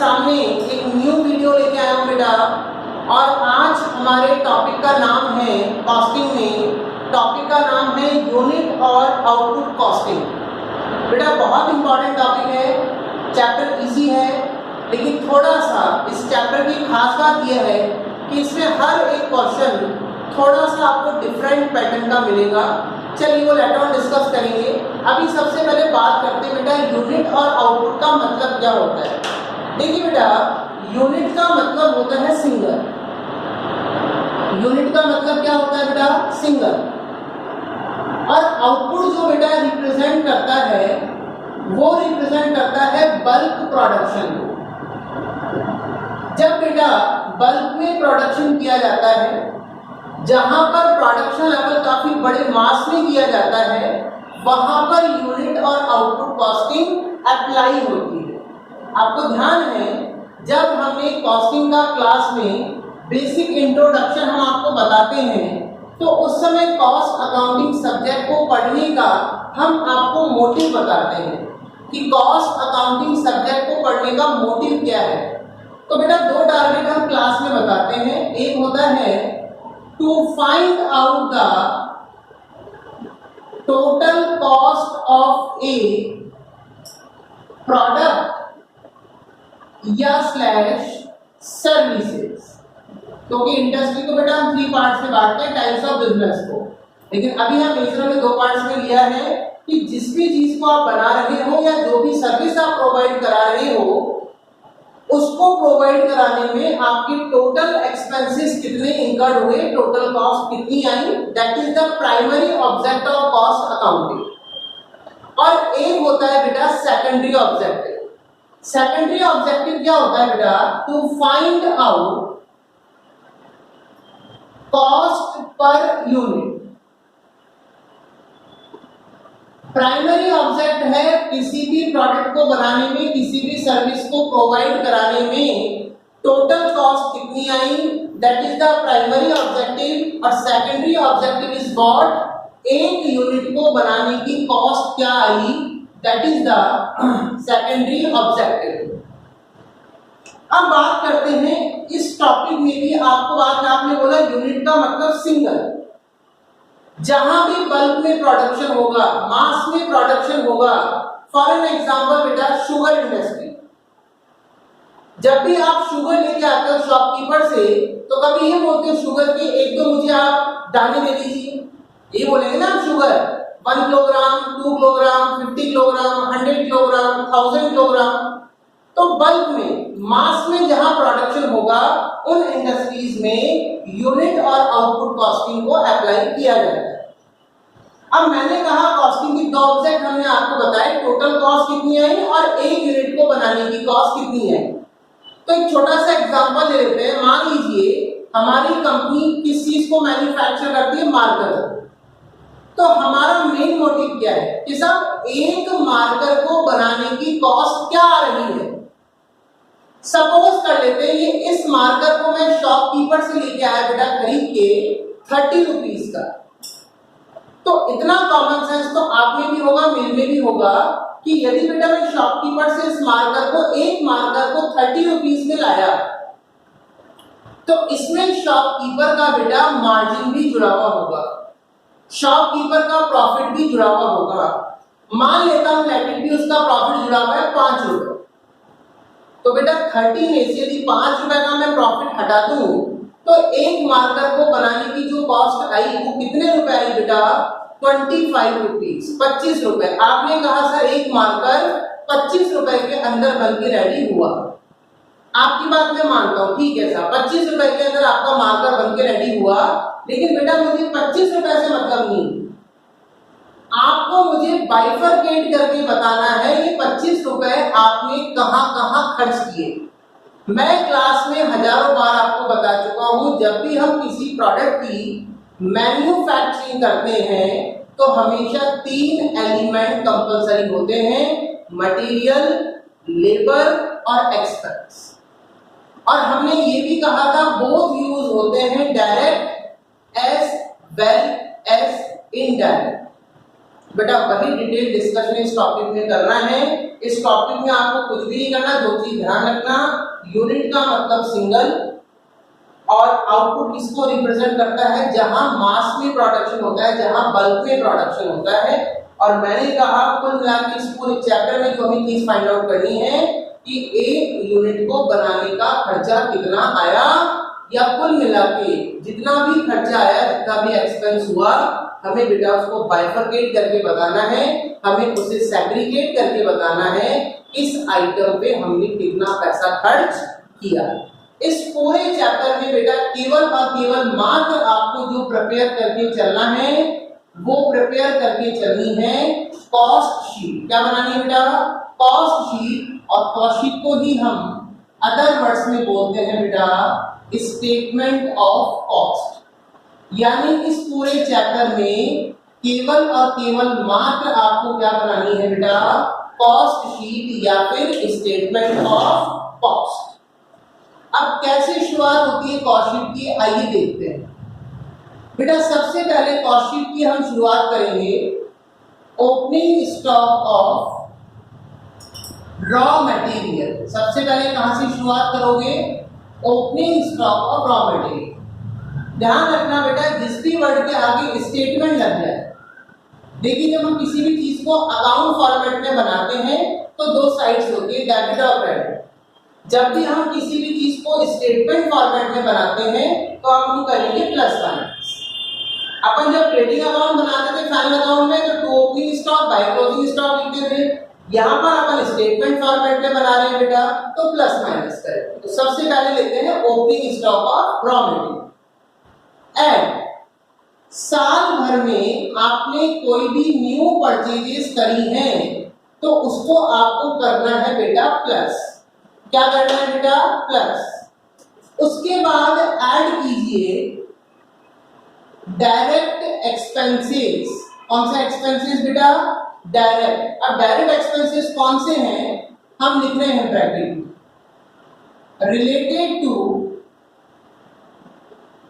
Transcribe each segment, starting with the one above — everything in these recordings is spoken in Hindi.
सामने एक न्यू वीडियो लेके आया हूँ बेटा। और आज हमारे टॉपिक का नाम है कॉस्टिंग में, टॉपिक का नाम है यूनिट और आउटपुट कॉस्टिंग। बेटा बहुत इंपॉर्टेंट टॉपिक है, चैप्टर इजी है, लेकिन थोड़ा सा इस चैप्टर की खास बात यह है कि इसमें हर एक क्वेश्चन थोड़ा सा आपको डिफरेंट पैटर्न का मिलेगा। चलिए वो लेटर ऑन डिस्कस करेंगे। अभी सबसे पहले बात करते हैं बेटा यूनिट और आउटपुट का मतलब क्या होता है। देखिए बेटा, यूनिट का मतलब होता है सिंगल। यूनिट का मतलब क्या होता है बेटा? सिंगल। और आउटपुट जो बेटा रिप्रेजेंट करता है वो रिप्रेजेंट करता है बल्क प्रोडक्शन को। जब बेटा बल्क में प्रोडक्शन किया जाता है, जहां पर प्रोडक्शन लेवल काफी बड़े मास में किया जाता है, वहां पर यूनिट और आउटपुट कॉस्टिंग अप्लाई होती है। आपको ध्यान है, जब हमने कॉस्टिंग का क्लास में बेसिक इंट्रोडक्शन हम आपको बताते हैं, तो उस समय कॉस्ट अकाउंटिंग सब्जेक्ट को पढ़ने का हम आपको मोटिव बताते हैं कि कॉस्ट अकाउंटिंग सब्जेक्ट को पढ़ने का मोटिव क्या है। तो बेटा दो टारगेट हम क्लास में बताते हैं। एक होता है to find out the total cost of a product या स्लैश सर्विसेज। क्योंकि इंडस्ट्री को बेटा हम 3 पार्ट में बांटते हैं, टाइप्स ऑफ बिजनेस को, लेकिन अभी हम मेजर में 2 पार्ट्स में लिया है कि जिस भी चीज को आप बना रहे हो या जो भी सर्विस आप प्रोवाइड करा रहे हो, उसको प्रोवाइड कराने में आपके टोटल एक्सपेंसेस कितने इंकर्ड हुए, टोटल कॉस्ट कितनी आई, that is the primary object of cost accounting. और एक होता है बेटा सेकेंडरी ऑब्जेक्टिव। सेकेंडरी ऑब्जेक्टिव क्या होता है बेटा? To find out cost per unit. Primary object है किसी भी प्रोडक्ट को बनाने में, किसी भी सर्विस को प्रोवाइड कराने में टोटल कॉस्ट कितनी आई, that is the primary objective. और सेकेंडरी ऑब्जेक्टिव इज व्हाट? एक यूनिट को बनाने की कॉस्ट क्या आई, that is the secondary objective. अब बात करते हैं इस टॉपिक में भी आपको आपने बोला यूनिट का मतलब सिंगल। जहां भी बल्क में प्रोडक्शन होगा, मास में प्रोडक्शन होगा, फॉर एन एग्जांपल बेटा शुगर इंडस्ट्री। जब भी आप शुगर लेके आते हो शॉपकीपर से, तो कभी ये बोलते हो शुगर के एक तो मुझे आप दाने दे दीजिए, ये बोलेंगे ना आप sugar 1 kilogram, 2 kilogram, 50 kilogram, 100 kilogram, 1000 kilogram. तो बल्क में, मास में जहां प्रोडक्शन होगा, उन इंडस्ट्रीज में यूनिट और आउटपुट कॉस्टिंग को अप्लाई किया जाता है। अब मैंने कहा कॉस्टिंग की 2 ऑब्जेक्ट हमने आपको बताए, टोटल कॉस्ट कितनी आई और एक यूनिट को बनाने की कॉस्ट कितनी है। तो एक छोटा सा एग्जांपल ले लेते हैं। मान लीजिए हमारी कंपनी किस चीज को मैन्युफैक्चर करती है? मार्कर। तो हमारा मेन मोटिव क्या है कि सब एक मार्कर को बनाने की कॉस्ट क्या आ रही है। सपोज कर लेते हैं ये इस मार्कर को मैं शॉपकीपर से लेके आया बेटा खरीद के 30 रुपीज का। तो इतना कॉमन सेंस तो आप में भी होगा, मेरे में भी होगा कि यदि बेटा मैं शॉपकीपर से इस मार्कर को, एक मार्कर को 30 रुपीज में लाया, तो इसमें शॉपकीपर का बेटा मार्जिन भी जुड़ा हुआ होगा, शॉपकीपर का प्रॉफिट भी जुड़ा हुआ होगा। मान लेता हूं लेट भी उसका प्रॉफिट जुड़ा हुआ है 5 रुपए। तो बेटा 30 में से यदि 5 रुपए का मैं प्रॉफिट हटा दूं, तो एक मार्कर को बनाने की जो कॉस्ट आई वो कितने रुपए आई बेटा? 25 रुपीज, 25 रुपए। आपने कहा सर एक मार्कर 25 रुपए के अंदर बन के रेडी हुआ। आपकी बात मैं मानता हूं, ठीक है सर 25 रुपए के अंदर आपका मार्कर बन के रेडी हुआ, लेकिन बेटा मुझे 25 रुपए से मतलब नहीं, आपको मुझे बाइफरकेट करके बताना है ये 25 रुपए आपने कहां कहां खर्च किए। मैं क्लास में हजारों बार आपको बता चुका हूं, जब भी हम किसी प्रोडक्ट की मैन्युफैक्चरिंग करते हैं तो हमेशा 3 एलिमेंट कंपलसरी होते हैं, मटेरियल, लेबर और एक्सपेंस। और हमने ये भी कहा था बोथ यूज होते हैं direct as well as indirect. बेटा वही डिटेल डिस्कशन इस टॉपिक में करना है। इस टॉपिक में आपको कुछ भी नहीं करना, दो चीज ध्यान रखना, यूनिट का मतलब सिंगल, और आउटपुट किसको रिप्रेजेंट करता है, जहां मास में प्रोडक्शन होता है, जहां बल्क में प्रोडक्शन होता है। और मैंने कहा कुल मिलाकर इस पूरे चैप्टर में जो हमें चीज फाइंड आउट करनी है कि एक यूनिट को बनाने का खर्चा कितना आया, या कुल मिलाके जितना भी खर्चा आया, जितना भी एक्सपेंस हुआ, हमें बेटा उसको बाइफरकेट करके बताना है, हमें उसे सेग्रीगेट करके बताना है इस आइटम पे हमने कितना पैसा खर्च किया। इस पूरे चैप्टर में बेटा केवल और केवल मात्र आपको जो प्रिपेयर करके चलना है वो प्रिपेयर करके चलनी है कॉस्ट शीट। क्या बनानी है बेटा, कॉस्ट शीट। और कॉस्ट शीट को ही हम अदर वर्ड्स में बोलते हैं बेटा स्टेटमेंट ऑफ कॉस्ट। यानी इस पूरे चैप्टर में केवल और केवल मात्र आपको क्या बनानी है बेटा, कॉस्ट शीट या फिर स्टेटमेंट ऑफ कॉस्ट। अब कैसे शुरुआत होती है कॉस्ट शीट की, आइए देखते हैं। बेटा सबसे पहले कॉस्ट शीट की हम शुरुआत करेंगे opening stock of raw material. सबसे पहले कहां से शुरुआत करोगे, opening stock of raw material. ध्यान रखना बेटा जिस भी वर्ड के आगे स्टेटमेंट लग जाए, देखिए जब हम किसी भी चीज को अकाउंट फॉर्मेट में बनाते हैं तो दो साइड्स होती है, डेबिट और क्रेडिट। जब भी हम किसी भी चीज को स्टेटमेंट फॉर्मेट में बनाते हैं तो हम करेंगे प्लस माइनस। अपन जब ट्रेडिंग अकाउंट बनाते थे फाइनल अकाउंट में तो to opening stock by closing stock लिखते थे, यहाँ पर अपन स्टेटमेंट फॉर्मेट में बना रहे हैं बेटा तो प्लस माइनस करेंगे। तो सबसे पहले लेते हैं opening stock of raw material. And साल भर में आपने कोई भी न्यू परचेजेस करी हैं तो उसको आपको करना है बेटा प्लस। क्या करना है बेटा, प्लस। उसके बाद ऐड कीजिए डायरेक्ट एक्सपेंसेस। कौन सा एक्सपेंसेस बेटा, डायरेक्ट। अब डायरेक्ट एक्सपेंसेस कौन से हैं, हम लिख रहे हैं ब्रैकेट में, related to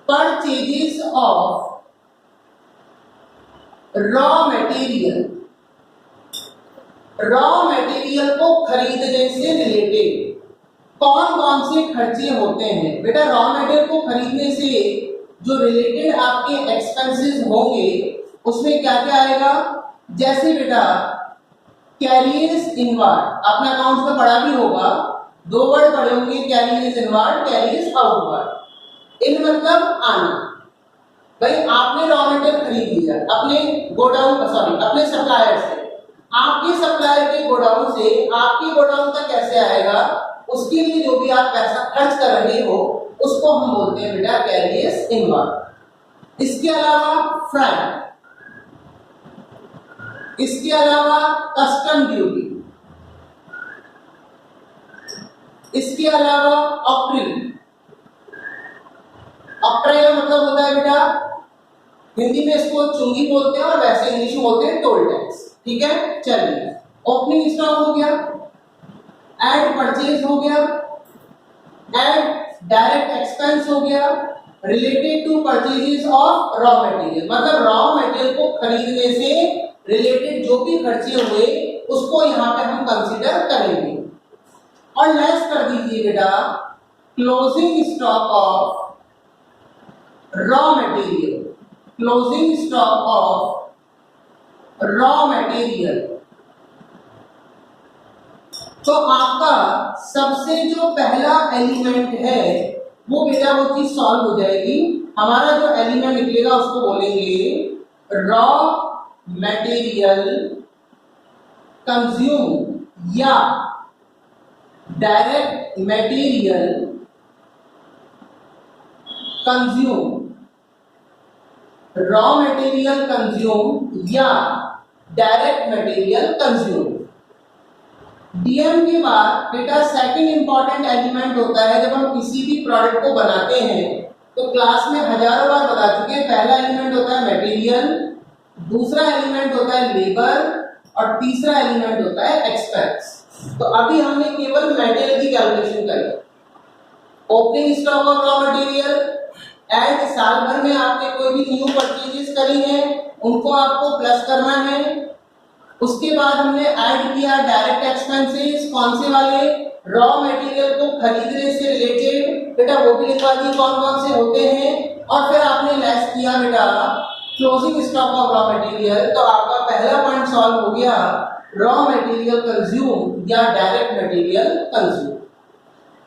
purchases of raw material. Raw material को खरीदने से रिलेटेड कौन कौन से खर्चे होते हैं बेटा, रॉ मटेरियल को खरीदने से जो रिलेटेड आपके एक्सपेंसेस होंगे उसमें क्या क्या आएगा। जैसे बेटा कैरियर्स इनवार्ड, आपने अकाउंट्स में पढ़ा भी होगा, दो वर्ड पढ़े होंगे, कैरियर्स इनवार्ड, कैरियर्स आउटवार्ड। इन मतलब आना। भाई आपने रॉ मटेरियल खरीद लिया अपने गोडाउन, सॉरी अपने सप्लायर से, आपके सप्लायर के गोडाउन से आपके गोडाउन तक कैसे आएगा, उसके लिए जो भी आप पैसा खर्च कर रहे हो उसको हम बोलते हैं बेटा कैरियर्स इनवार्ड। इसके अलावा फ्रैंक, इसके अलावा कस्टम ड्यूटी, इसके अलावा अप्रिल। अप्रिल मतलब होता है बेटा, हिंदी में इसको चुंगी बोलते हैं और वैसे इंग्लिश में बोलते हैं टोल टैक्स। ठीक है, चलिए ओपनिंग स्टॉक हो गया, ऐड परचेज हो गया, ऐड डायरेक्ट एक्सपेंस हो गया, related to purchases of raw material, मतलब रॉ मटेरियल को खरीदने से रिलेटेड जो भी खर्चे हुए उसको यहाँ पे हम कंसीडर करेंगे। और लेस कर दीजिए बेटा closing stock of raw material, closing stock of raw material. तो आपका सबसे जो पहला एलिमेंट है वो बेटा वो चीज सॉल्व हो जाएगी। हमारा जो एलिमेंट निकलेगा उसको बोलेंगे रॉ मटेरियल कंज्यूम या direct material consume. Raw material consume या डायरेक्ट मटेरियल कंज्यूम। डीएम के बाद बेटा सेकंड इंपॉर्टेंट एलिमेंट होता है जब हम किसी भी प्रोडक्ट को बनाते हैं, तो क्लास में हजारों बार बता चुके हैं। पहला एलिमेंट होता है मटेरियल, दूसरा एलिमेंट होता है लेबर और तीसरा एलिमेंट होता है एक्सपेंस। तो अभी हमने केवल मटेरियल की कैलकुलेशन करी, opening stock of raw material, and साल भर में आपने कोई भी न्यू परचेजेस करी है उनको आपको प्लस करना है। उसके बाद हमने ऐड किया डायरेक्ट एक्सपेंसेस, कौन से वाले, रॉ मटेरियल को खरीदने से रिलेटेड, बेटा वो भी लिखवा दिए कौन कौन से होते हैं। और फिर आपने लेस किया बेटा closing stock of raw material. तो आपका पहला पॉइंट सॉल्व हो गया, रॉ मटेरियल कंज्यूम या डायरेक्ट मटेरियल कंज्यूम।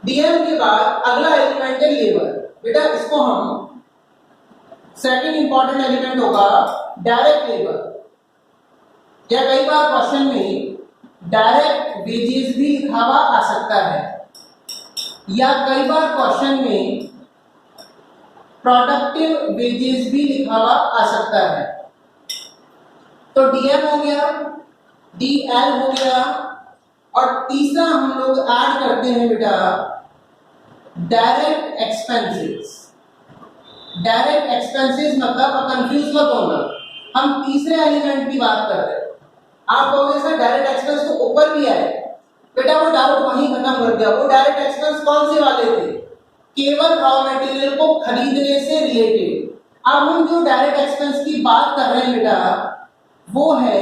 डीएम के बाद अगला एलिमेंट है लेबर। बेटा इसको हम सेकंड इंपॉर्टेंट एलिमेंट होगा डायरेक्ट लेबर, या कई बार क्वेश्चन में डायरेक्ट वेजेस भी लिखा हुआ आ सकता है, या कई बार क्वेश्चन में प्रोडक्टिव वेजेस भी लिखा हुआ आ सकता है। तो डीएम हो गया, डीएल हो गया, और तीसरा हम लोग ऐड करते हैं बेटा डायरेक्ट एक्सपेंसेस। डायरेक्ट एक्सपेंसेस मतलब कंफ्यूज मत होना, हम तीसरे एलिमेंट की बात कर रहे हैं। आप कहोगे सर डायरेक्ट एक्सपेंस तो ऊपर भी है, बेटा वो डाउट वहीं खत्म कर दिया। वो डायरेक्ट एक्सपेंस कौन से वाले थे, केवल रॉ मटेरियल को खरीदने से रिलेटेड। अब हम जो डायरेक्ट एक्सपेंस की बात कर रहे हैं बेटा वो है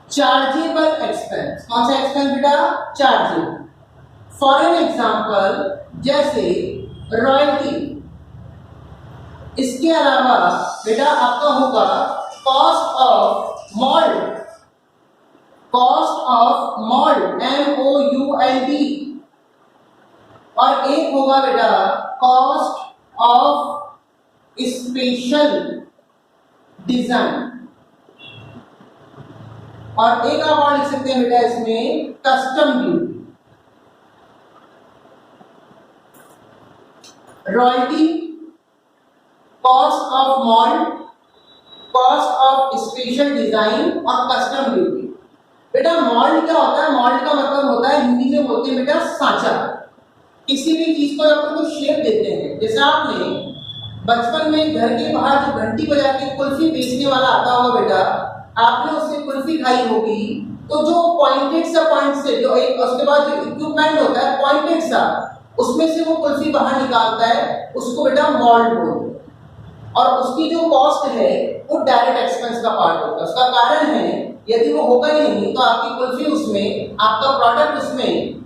चार्जेबल एक्सपेंस। कौन सा एक्सपेंस बेटा, चार्जेबल। फॉर एन एग्जांपल जैसे रॉयल्टी। इसके अलावा बेटा आपका होगा cost of malt, cost of malt MOULD, और एक होगा बेटा कॉस्ट ऑफ स्पेशल डिजाइन, और एक आप और लिख सकते हैं बेटा इसमें custom duty. Royalty, cost of malt, cost of special design और कस्टम ड्यूटी। बेटा मॉल्ट क्या होता है, मॉल्ट का मतलब होता है हिंदी में बोलते हैं बेटा सांचा। किसी भी चीज को अपन को शेप देते हैं, जैसे आपने बचपन में घर के बाहर जो घंटी बजा के कुल्फी बेचने वाला आता होगा बेटा, आपने उससे कुल्फी खाई होगी, तो जो पॉइंटेड सा पॉइंट से जो एक उसके बाद जो इक्विपमेंट होता है पॉइंटेड सा, उसमें से वो कुल्फी बाहर निकालता है, उसको बेटा मॉल्ट बोलते हैं। और उसकी जो कॉस्ट है वो डायरेक्ट एक्सपेंस का पार्ट होता है। उसका कारण है यदि वो होगा ही नहीं तो आपकी कुल्फी उसमें, आपका प्रोडक्ट उसमें,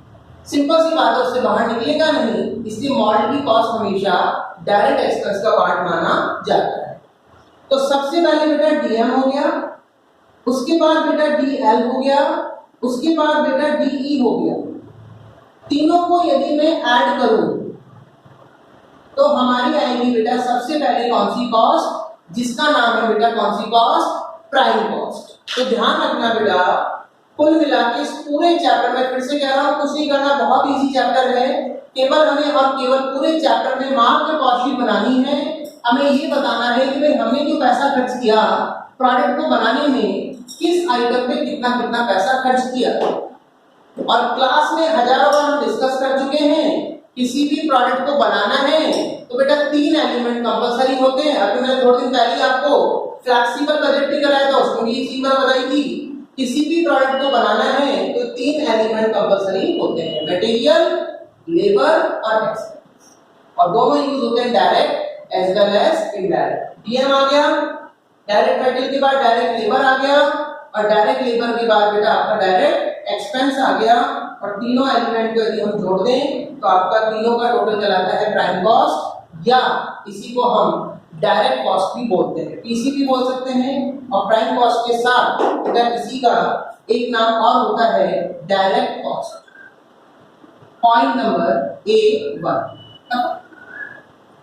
सिंपल सी बात है उससे बाहर निकलेगा नहीं। इसलिए मॉल्ट की कॉस्ट हमेशा डायरेक्ट एक्सपेंस का पार्ट माना जाता है। तो सबसे पहले बेटा डीएम हो गया, उसके बाद बेटा डीएल हो गया, उसके बाद बेटा डीई हो गया। तीनों को यदि मैं ऐड करूं तो हमारी आएगी बेटा सबसे पहले कौन सी कॉस्ट, जिसका नाम है बेटा कौन सी कॉस्ट, प्राइम कॉस्ट। तो ध्यान रखना बेटा कुल मिला के इस पूरे चैप्टर में, फिर से कह रहा हूं कुछ नहीं करना, बहुत इजी चैप्टर है। केवल हमें और केवल पूरे चैप्टर में मात्र कॉस्ट शीट बनानी है। हमें ये बताना है कि भाई हमने जो पैसा खर्च किया प्रोडक्ट को बनाने में, किस आइटम पे कितना कितना पैसा खर्च किया। और क्लास में हजारों बार हम डिस्कस कर चुके हैं, किसी भी प्रोडक्ट को बनाना है तो बेटा 3 एलिमेंट कंपलसरी होते हैं। अभी मैंने थोड़े दिन पहले आपको फ्लेक्सिबल बजटिंग कराया था, उसमें भी ये चीज बताई थी। किसी भी प्रोडक्ट को बनाना है तो 3 एलिमेंट कंपलसरी होते हैं, मटेरियल, लेबर और एक्सपेंस, और दोनों यूज होते हैं direct as well as indirect. DM आ गया, डायरेक्ट मटेरियल के बाद डायरेक्ट लेबर आ गया, और डायरेक्ट लेबर के बाद बेटा आपका डायरेक्ट एक्सपेंस आ गया। और तीनों एलिमेंट को यदि हम जोड़ दें तो आपका तीनों का टोटल चलाता है प्राइम कॉस्ट, या इसी को हम डायरेक्ट कॉस्ट भी बोलते हैं, पीसी भी बोल सकते हैं। और प्राइम कॉस्ट के साथ बेटा इसी का एक नाम और होता है direct cost. Point number A1।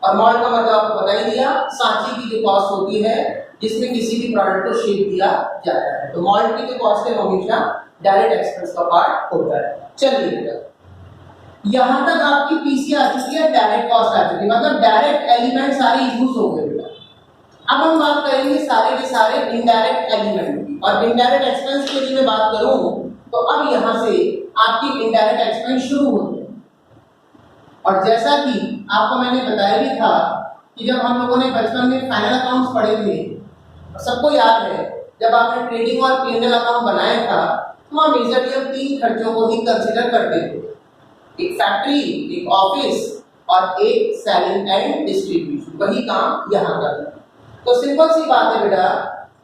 और मॉडल का मतलब आपको बता ही दिया, सांचे की जो कॉस्ट होती है जिसमें किसी भी प्रोडक्ट को शेप दिया जाता है। तो मॉडल की जो कॉस्ट है हमेशा डायरेक्ट एक्सपेंस का पार्ट होता है। चलिए बेटा यहां तक आपकी पीसी आ चुकी है, डायरेक्ट कॉस्ट आ चुकी है, मतलब डायरेक्ट एलिमेंट सारे यूज हो गए बेटा। अब हम बात करेंगे सारे के सारे इनडायरेक्ट एलिमेंट की। और इनडायरेक्ट एक्सपेंस के लिए मैं बात करूं तो अब यहां से आपकी इनडायरेक्ट एक्सपेंस शुरू होते हैं। और जैसा कि आपको मैंने बताया भी था कि जब हम लोगों ने बचपन में फाइनल अकाउंट्स पढ़े थे, सबको याद है जब आपने ट्रेडिंग और P&L अकाउंट बनाया था तो हम मेजरली हम 3 खर्चों को ही कंसीडर करते थे, एक फैक्ट्री, एक ऑफिस और एक सेलिंग एंड डिस्ट्रीब्यूशन, वही काम यहाँ करना। तो सिंपल सी बात है बेटा,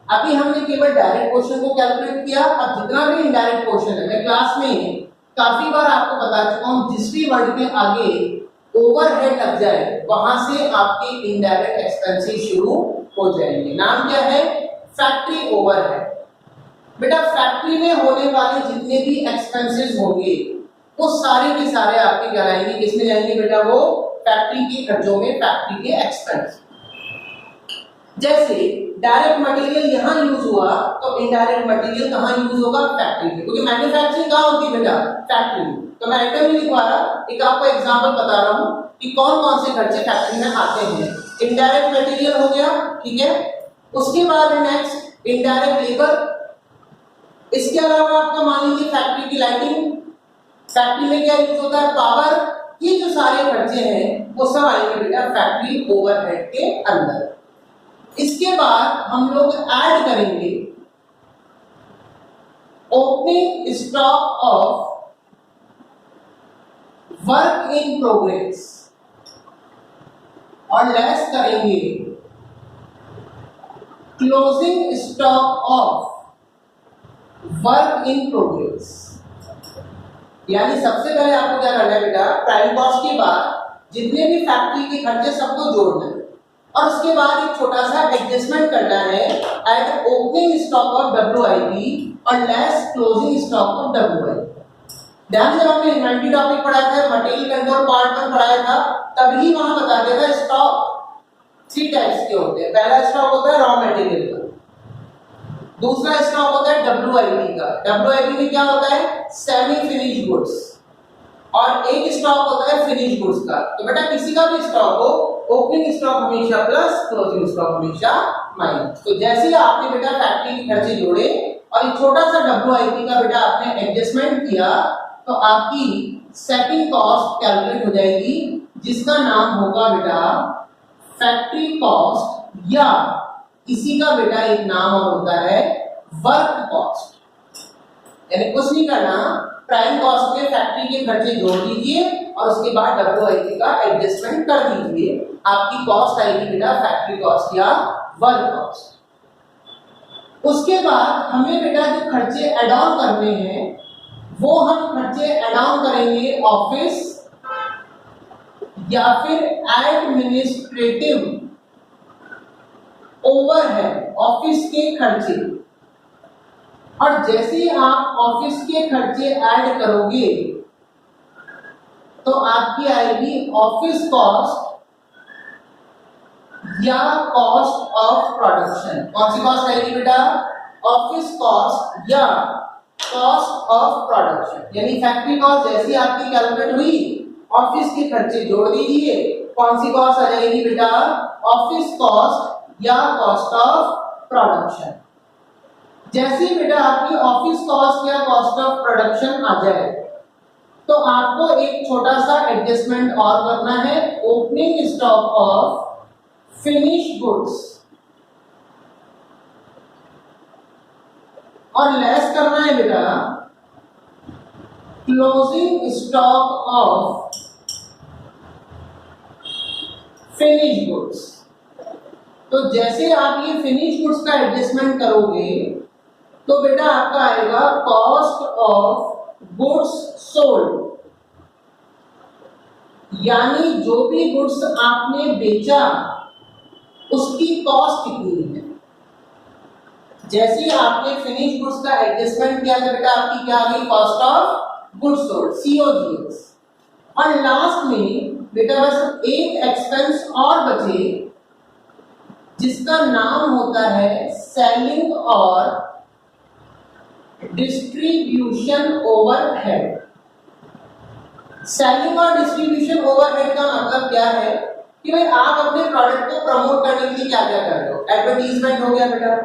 अभी हमने केवल डायरेक्ट पोर्शन को कैलकुलेट किया, अब जितना भी इनडायरेक्ट पोर्शन है, मैं क्लास में काफी बार आपको बता चुका हूँ, जिस भी वर्ड के आगे ओवरहेड लग जाए वहां से आपके इनडायरेक्ट एक्सपेंसेस शुरू हो जाएंगे। नाम क्या है? Factory overhead. बेटा फैक्ट्री में होने वाले जितने भी एक्सपेंसेस होंगे वो सारे के सारे आपके क्या आएंगे, किसमें जाएंगे बेटा? वो फैक्ट्री के खर्चों में, फैक्ट्री के एक्सपेंस। जैसे डायरेक्ट मटेरियल यहाँ यूज हुआ तो इनडायरेक्ट मटेरियल कहाँ यूज होगा? फैक्ट्री में, क्योंकि मैन्युफैक्चरिंग कहाँ होती है बेटा? फैक्ट्री में। तो मैं आइटम नहीं लिखवा रहा, एक आपको एग्जांपल बता रहा हूँ कि कौन कौन से खर्चे फैक्ट्री में आते हैं। इनडायरेक्ट मटेरियल हो गया, ठीक है। उसके बाद नेक्स्ट इनडायरेक्ट लेबर। इसके अलावा आपका मान लीजिए फैक्ट्री की लाइटिंग, फैक्ट्री में क्या यूज होता है? पावर। ये जो सारे खर्चे हैं वो सब आएंगे बेटा फैक्ट्री ओवरहेड के अंदर। इसके बाद हम लोग ऐड करेंगे opening stock of work in progress और लेस करेंगे closing stock of work in progress. यानी सबसे पहले आपको क्या करना है बेटा? प्राइम कॉस्ट के बाद जितने भी फैक्ट्री के खर्चे सबको जोड़ना है और उसके बाद एक छोटा सा एडजस्टमेंट करना है eight opening stock of WIP और less closing stock of WIP। ध्यान से जब हमने इन्वेंटरी टॉपिक पढ़ाया था, मटेरियल कंट्रोल पार्ट में पढ़ाया था, तभी वहां बता दिया था स्टॉक 3 टाइप्स के होते हैं। पहला स्टॉक होता है रॉ मटेरियल का, दूसरा स्टॉक होता है WIP का। WIP में क्या होता है? Semi finished goods. और एक स्टॉक होता है फिनिश गुड्स का। तो बेटा किसी का भी स्टॉक हो, ओपनिंग स्टॉक हमेशा प्लस, क्लोजिंग स्टॉक हमेशा माइनस। तो जैसे ही आपने बेटा फैक्ट्री के खर्चे जोड़े और एक छोटा सा WIP का बेटा आपने एडजस्टमेंट किया तो आपकी सेकंड कॉस्ट कैलकुलेट हो जाएगी, जिसका नाम होगा बेटा फैक्ट्री कॉस्ट, या इसी का बेटा एक नाम और होता है वर्क कॉस्ट। यानी कुछ नहीं करना, प्राइम कॉस्ट में फैक्ट्री के खर्चे जोड़ दीजिए और उसके बाद WIP का एडजस्टमेंट कर दीजिए, आपकी कॉस्ट आएगी बेटा फैक्ट्री कॉस्ट या वर्क कॉस्ट। उसके बाद हमें बेटा जो खर्चे ऐड ऑन करने हैं वो हम खर्चे ऐड ऑन करेंगे ऑफिस या फिर एडमिनिस्ट्रेटिव ओवरहेड, ऑफिस के खर्चे। और जैसे ही आप ऑफिस के खर्चे ऐड करोगे तो आपकी आएगी ऑफिस कॉस्ट या कॉस्ट ऑफ प्रोडक्शन। कौन सी कॉस्ट आएगी बेटा? ऑफिस कॉस्ट या कॉस्ट ऑफ प्रोडक्शन। यानी फैक्ट्री कॉस्ट जैसी आपकी कैलकुलेट हुई, ऑफिस के खर्चे जोड़ दीजिए, कौन सी कॉस्ट आ जाएगी बेटा? ऑफिस कॉस्ट या कॉस्ट ऑफ प्रोडक्शन। जैसे ही बेटा आपकी ऑफिस कॉस्ट या कॉस्ट ऑफ प्रोडक्शन आ जाए तो आपको एक छोटा सा एडजस्टमेंट और करना है, opening stock of finish goods और लेस करना है बेटा closing stock of finish goods. तो जैसे आप ये फिनिश गुड्स का एडजस्टमेंट करोगे तो बेटा आपका आएगा कॉस्ट ऑफ गुड्स सोल्ड, यानी जो भी गुड्स आपने बेचा उसकी कॉस्ट कितनी है। जैसे ही आपने फिनिश गुड्स का एडजस्टमेंट किया तो बेटा आपकी क्या आ गई? Cost of goods sold, COGS। और लास्ट में बेटा बस एक एक्सपेंस और बचे जिसका नाम होता है सेलिंग और डिस्ट्रीब्यूशन ओवरहेड। सेलिंग और डिस्ट्रीब्यूशन ओवरहेड का मतलब क्या है कि भाई आप अपने प्रोडक्ट को प्रमोट करने के लिए क्या क्या कर रहे हो। एडवर्टीजमेंट हो गया बेटा,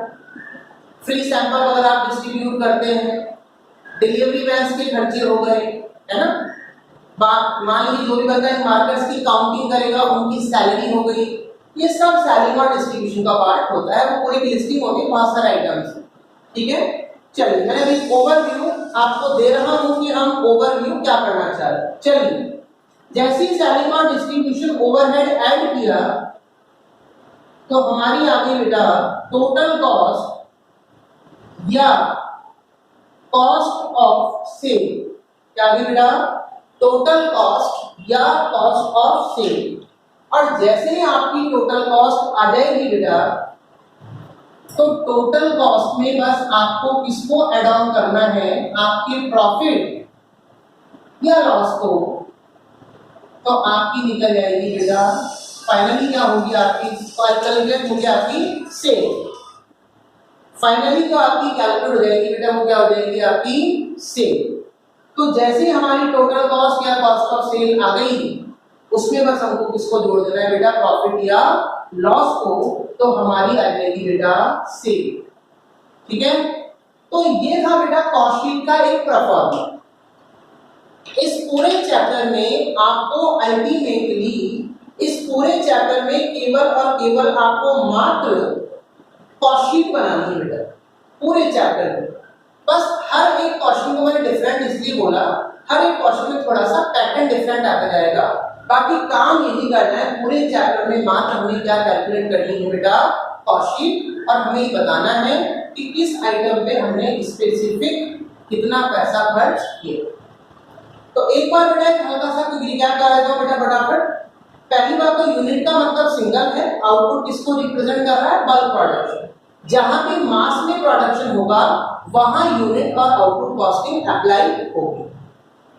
फ्री सैंपल अगर आप डिस्ट्रीब्यूट करते हैं, डिलीवरी वैन्स के खर्चे हो गए, है ना। मान लीजिए जो भी बंदा इन मार्केट्स की काउंटिंग करेगा उनकी सैलरी हो गई। ये सब सेलिंग और डिस्ट्रीब्यूशन का पार्ट होता है, वो पूरी लिस्टिंग होगी, बहुत सारे आइटम्स। ठीक है, चलिए मैंने अभी ओवरव्यू आपको दे रहा हूं कि हम ओवरव्यू क्या करना चाह रहे हैं। चलिए जैसे ही सेलिंग और डिस्ट्रीब्यूशन ओवरहेड ऐड किया तो हमारी आ गई बेटा टोटल कॉस्ट या कॉस्ट ऑफ सेल। क्या आ गई बेटा? टोटल कॉस्ट या कॉस्ट ऑफ सेल। और जैसे ही आपकी टोटल कॉस्ट आ जाएगी बेटा तो टोटल कॉस्ट में बस आपको किसको ऐड ऑन करना है? आपके प्रॉफिट या लॉस को। तो आपकी निकल जाएगी बेटा फाइनली क्या होगी आपकी? कैलकुलेट होगी आपकी सेल। फाइनली जो आपकी कैलकुलेट हो जाएगी बेटा वो क्या हो जाएगी? आपकी सेल। तो जैसे हमारी टोटल कॉस्ट या कॉस्ट ऑफ सेल आ गई उसमें बस हमको किसको जोड़ देना है बेटा? प्रॉफिट या लॉस को। तो हमारी आ जाएगी बेटा सेल। ठीक है, तो ये था बेटा कॉस्ट शीट का एक परफॉर्मेंस। इस पूरे चैप्टर में आपको अल्टीमेटली इस पूरे चैप्टर में केवल और केवल आपको मात्र कॉस्ट शीट बनानी है बेटा पूरे चैप्टर में। बस हर एक क्वेश्चन को मैंने डिफरेंट इसलिए बोला, हर एक क्वेश्चन में थोड़ा सा पैटर्न डिफरेंट आता जाएगा। बाकी काम यही करना है पूरे चैप्टर में मात्र हमें क्या कैलकुलेट करनी है बेटा? Cost sheet. और हमें ये बताना है कि किस आइटम पे हमने स्पेसिफिक कितना पैसा खर्च किया। तो एक बार बेटा एक हल्का सा कुछ रिकैप कर देता हूं बेटा फटाफट। पहली बात तो यूनिट का मतलब सिंगल है, आउटपुट किसको रिप्रेजेंट कर रहा है? Bulk production. जहां पे मास में प्रोडक्शन होगा वहां यूनिट और आउटपुट कॉस्टिंग अप्लाई होगी।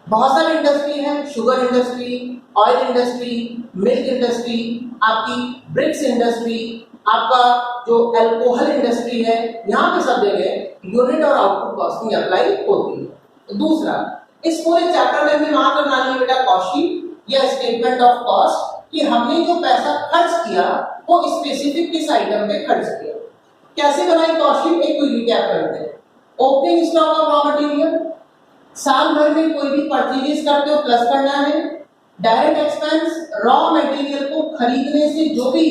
बहुत सारी इंडस्ट्री है, sugar industry, oil industry, milk industry, आपकी ब्रिक्स इंडस्ट्री, आपका जो अल्कोहल इंडस्ट्री है, यहाँ पे सब जगह यूनिट और आउटपुट कॉस्टिंग अप्लाई होती है। तो दूसरा, इस पूरे चैप्टर में भी मात्र बनानी है बेटा कॉस्ट शीट या स्टेटमेंट ऑफ कॉस्ट कि हमने जो पैसा खर्च किया वो स्पेसिफिक किस आइटम पे खर्च किया। कैसे बनाई कॉस्ट शीट? एक रिकैप करते हैं। Opening stock of raw material, साल भर में कोई भी परचेज करते हो प्लस करना है। डायरेक्ट एक्सपेंस, रॉ मटेरियल को खरीदने से जो भी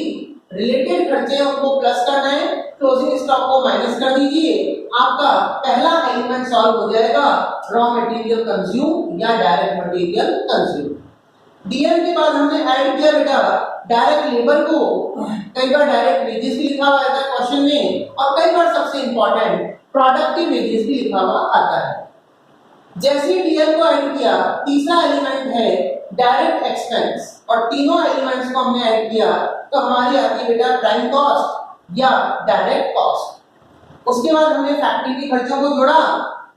रिलेटेड खर्चे हैं उनको प्लस करना है। क्लोजिंग स्टॉक को माइनस कर दीजिए। आपका पहला एलिमेंट सॉल्व हो जाएगा, रॉ मटेरियल कंज्यूम या डायरेक्ट मटेरियल कंज्यूम। डीएम के बाद हमने ऐड किया बेटा डायरेक्ट लेबर को। कई बार डायरेक्ट वेजेस भी लिखा हुआ आता है क्वेश्चन में, और कई बार सबसे इंपॉर्टेंट प्रोडक्टिव वेजेस भी लिखा हुआ आता है। जैसे डीएल को ऐड किया, तीसरा एलिमेंट है डायरेक्ट एक्सपेंस, और तीनों एलिमेंट्स को हमने ऐड किया तो हमारी आती है बेटा प्राइम कॉस्ट या डायरेक्ट कॉस्ट। उसके बाद हमने फैक्ट्री के खर्चों को जोड़ा,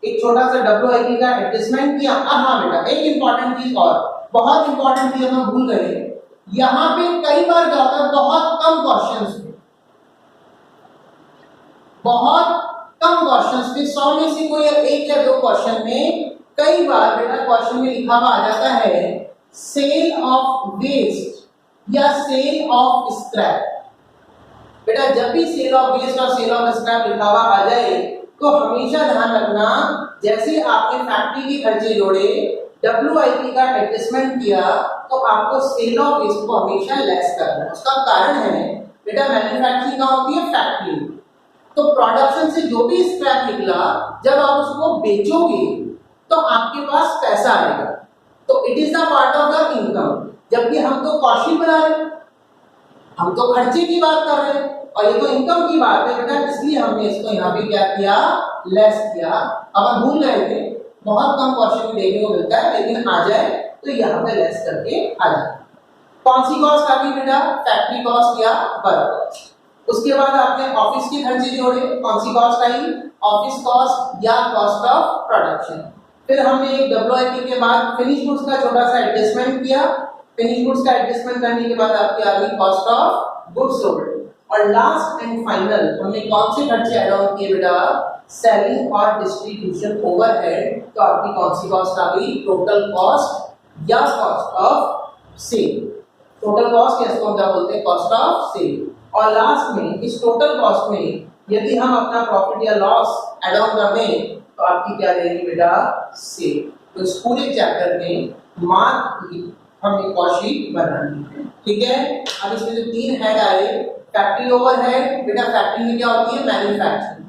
एक छोटा सा डब्ल्यूआईपी का एडजस्टमेंट किया। अब हाँ बेटा एक इंपॉर्टेंट चीज और, बहुत इंपॉर्टेंट चीज हम भूल गए, यहाँ पे कई बार क्या होता है बहुत कम क्वेश्चंस में, बहुत कम क्वेश्चंस में 100 में से कोई एक या दो क्वेश्चन में कई बार बेटा क्वेश्चन में लिखा हुआ आ जाता है सेल ऑफ वेस्ट या सेल ऑफ स्क्रैप। बेटा जब भी सेल ऑफ वेस्ट और सेल ऑफ स्क्रैप लिखा हुआ आ जाए तो हमेशा ध्यान रखना, जैसे आपने फैक्ट्री के खर्चे जोड़े, डब्ल्यूआईपी का एडजस्टमेंट किया, तो आपको सेल ऑफ वेस्ट को हमेशा लेस करना है। उसका कारण है बेटा मैन्युफैक्चरिंग कहाँ होती है? फैक्ट्री। तो प्रोडक्शन से जो भी स्क्रैप निकला जब आप उसको बेचोगे तो आपके पास पैसा आएगा, तो it is the part of the income. जबकि हम तो कॉस्ट शीट बना रहे हैं, हम तो खर्चे की बात कर रहे हैं, और ये तो इनकम की बात है बेटा, इसलिए हमने इसको यहाँ पे क्या किया? लेस किया। अब हम भूल गए थे, बहुत कम क्वेश्चन में देखने को मिलता है, लेकिन आ जाए तो यहाँ पे लेस करके आ जाए। कौन सी कॉस्ट आ गई बेटा? फैक्ट्री कॉस्ट या वर्क कॉस्ट। उसके बाद आपने ऑफिस के खर्चे जोड़े, कौन सी कॉस्ट आई? ऑफिस कॉस्ट या कॉस्ट ऑफ प्रोडक्शन। फिर हमने एक डब्ल्यूआईपी के बाद फिनिश गुड्स का छोटा सा एडजस्टमेंट किया। फिनिश गुड्स का एडजस्टमेंट करने के बाद आपकी आ गई कॉस्ट ऑफ गुड्स सोल्ड। और लास्ट एंड फाइनल हमने कौन से खर्चे ऐड ऑन किए बेटा? सेलिंग और डिस्ट्रीब्यूशन ओवरहेड। तो आपकी कौन सी कॉस्ट आ गई? टोटल कॉस्ट या cost of sale. Total cost या इसको क्या बोलते हैं? Cost of sale. और लास्ट में इस टोटल कॉस्ट में यदि हम अपना प्रॉफिट या लॉस ऐड ऑन कर दें तो आपकी क्या रहेगी बेटा? सेल। तो इस पूरे चैप्टर में मात्र हमें कॉस्ट शीट बनानी है। ठीक है, अब इसमें जो तीन हेड आए, फैक्ट्री ओवरहेड, बेटा फैक्ट्री में क्या होती है? मैन्युफैक्चरिंग।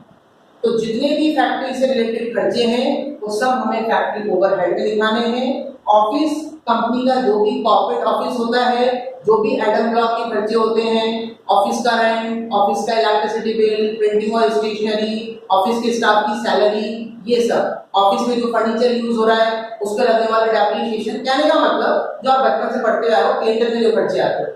तो जितने भी फैक्ट्री से रिलेटेड खर्चे हैं वो सब हमें फैक्ट्री ओवरहेड में दिखाने हैं। ऑफिस कंपनी का जो भी कॉर्पोरेट ऑफिस होता है, जो भी एडम ब्लॉक के खर्चे होते हैं, ऑफिस का रेंट, ऑफिस का इलेक्ट्रिसिटी बिल, प्रिंटिंग और स्टेशनरी, ऑफिस के स्टाफ की सैलरी, ये सब ऑफिस में जो फर्नीचर यूज हो रहा है उसके लगने वाले डेप्रिसिएशन, कहने का मतलब जो आप बचपन से पढ़ते आए हो केंद्र में जो खर्चे आते हैं।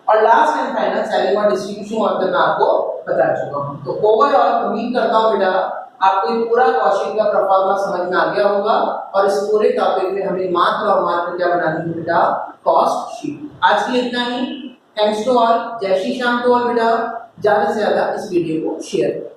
और लास्ट एंड फाइनल सेलिंग और डिस्ट्रीब्यूशन ऑर्डर मैं आपको बता चुका हूं। तो ओवरऑल उम्मीद करता हूं बेटा आपको ये पूरा कॉस्टिंग का परफॉर्मा समझ में आ गया होगा और इस पूरे टॉपिक में हमें मात्र और मात्र क्या बनानी है बेटा, कॉस्ट शीट। आज के लिए इतना ही। Thanks to all. जय श्री श्याम टू ऑल बेटा। ज्यादा से ज्यादा इस वीडियो को शेयर करें।